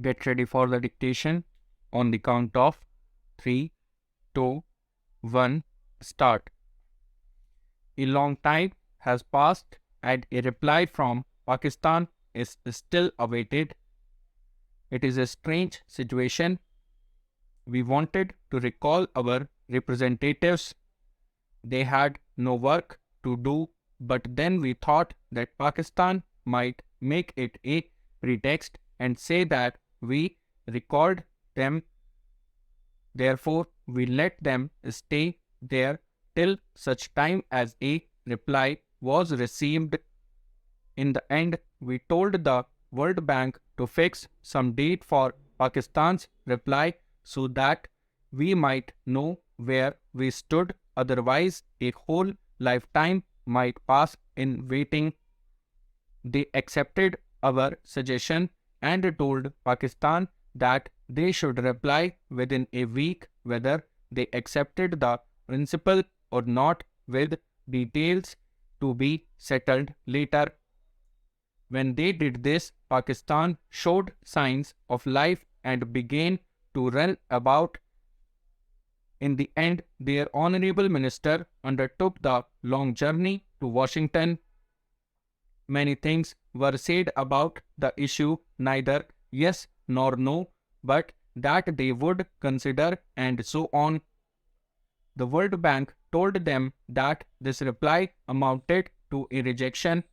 Get ready for the dictation on the count of 3, 2, 1, start. A long time has passed and a reply from Pakistan is still awaited. It is a strange situation. We wanted to recall our representatives. They had no work to do, but then we thought that Pakistan might make it a pretext and say that we recalled them. Therefore, we let them stay there till such time as a reply was received. In the end, we told the World Bank to fix some date for Pakistan's reply so that we might know where we stood. Otherwise, a whole lifetime might pass in waiting. They accepted our suggestion and told Pakistan that they should reply within a week whether they accepted the principle or not, with details to be settled later. When they did this, Pakistan showed signs of life and began to run about. In the end, their honorable minister undertook the long journey to Washington. Many things were said about the issue, neither yes nor no, but that they would consider and so on. The World Bank told them that this reply amounted to a rejection.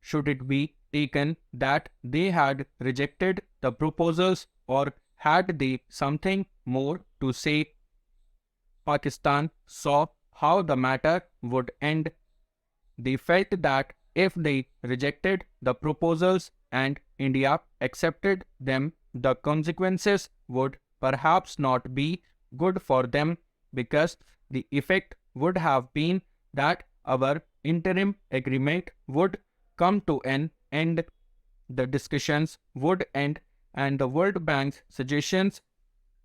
Should it be taken that they had rejected the proposals, or had they something more to say? Pakistan saw how the matter would end. They felt that if they rejected the proposals and India accepted them, the consequences would perhaps not be good for them, because the effect would have been that our interim agreement would come to an end, the discussions would end, and the World Bank's suggestions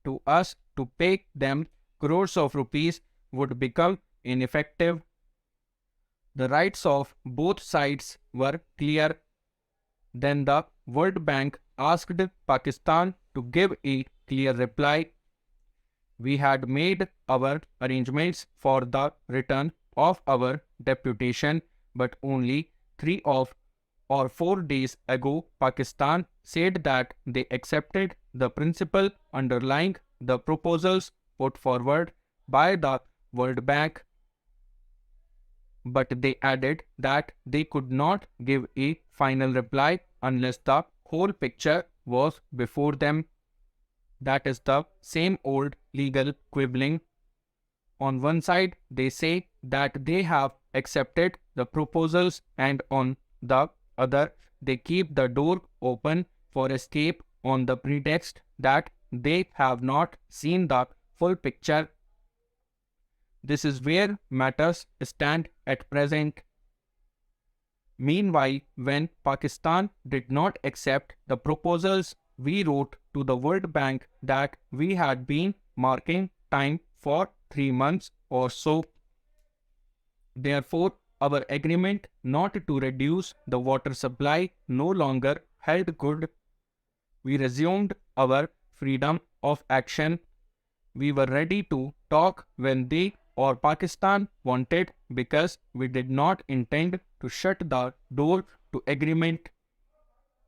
to us to pay them crores of rupees would become ineffective. The rights of both sides were clear. Then the World Bank asked Pakistan to give a clear reply. We had made our arrangements for the return of our deputation, but only 3 or 4 days ago, Pakistan said that they accepted the principle underlying the proposals put forward by the World Bank, but they added that they could not give a final reply unless the whole picture was before them. That is the same old legal quibbling. On one side, they say that they have accepted the proposals, and on the other, they keep the door open for escape on the pretext that they have not seen the full picture. This is where matters stand at present. Meanwhile, when Pakistan did not accept the proposals, we wrote to the World Bank that we had been marking time for 3 months or so. Therefore, our agreement not to reduce the water supply no longer held good. We resumed our freedom of action. We were ready to talk when they or Pakistan wanted, because we did not intend to shut the door to agreement.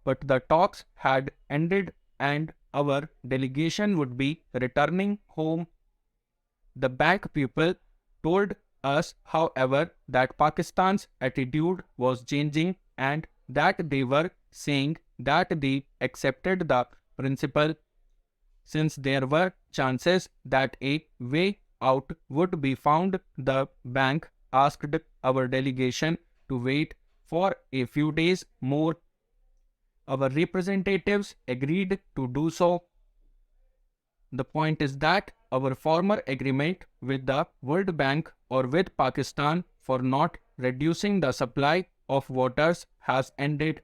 But the talks had ended and our delegation would be returning home. The bank people told us, however, that Pakistan's attitude was changing and that they were saying that they accepted the principle. Since there were chances that a way out would be found, the bank asked our delegation to wait for a few days more. Our representatives agreed to do so. The point is that our former agreement with the World Bank or with Pakistan for not reducing the supply of waters has ended.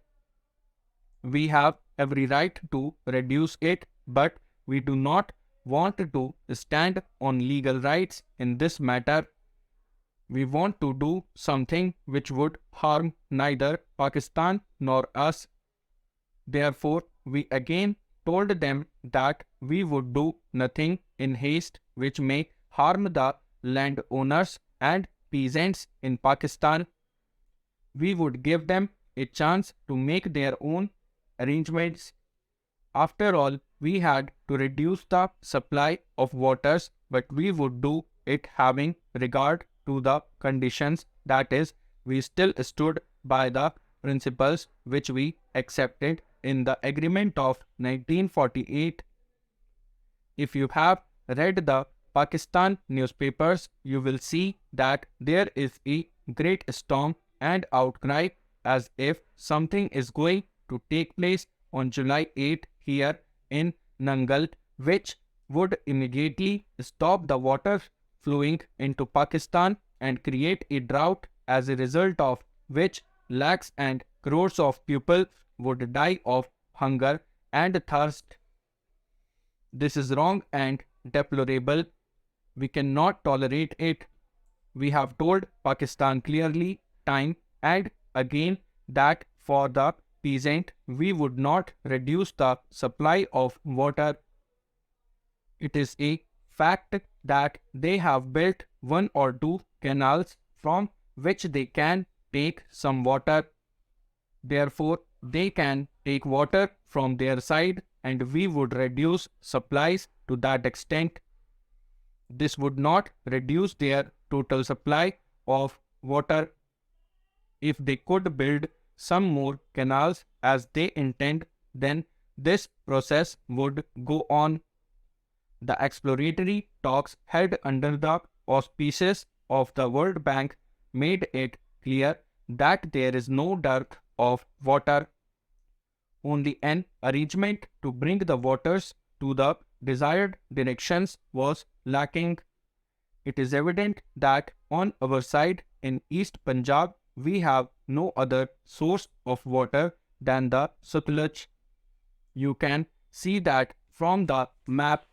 We have every right to reduce it, but we do not want to stand on legal rights in this matter. We want to do something which would harm neither Pakistan nor us. Therefore, we again told them that we would do nothing in haste which may harm the landowners and peasants in Pakistan. We would give them a chance to make their own arrangements. After all, we had to reduce the supply of waters, but we would do it having regard to the conditions, that is, we still stood by the principles which we accepted in the agreement of 1948. If you have read the Pakistan newspapers, you will see that there is a great storm and outcry as if something is going to take place on July 8 here in Nangal, which would immediately stop the water flowing into Pakistan and create a drought, as a result of which lakhs and crores of people would die of hunger and thirst. This is wrong and deplorable. We cannot tolerate it. We have told Pakistan clearly, time and again, that for the peasant we would not reduce the supply of water. It is a fact that they have built one or two canals from which they can take some water. Therefore, they can take water from their side and we would reduce supplies to that extent. This would not reduce their total supply of water. If they could build some more canals as they intend, then this process would go on. The exploratory talks held under the auspices of the World Bank made it clear that there is no dearth of water. Only an arrangement to bring the waters to the desired directions was lacking. It is evident that on our side in East Punjab we have no other source of water than the Sutlej. You can see that from the map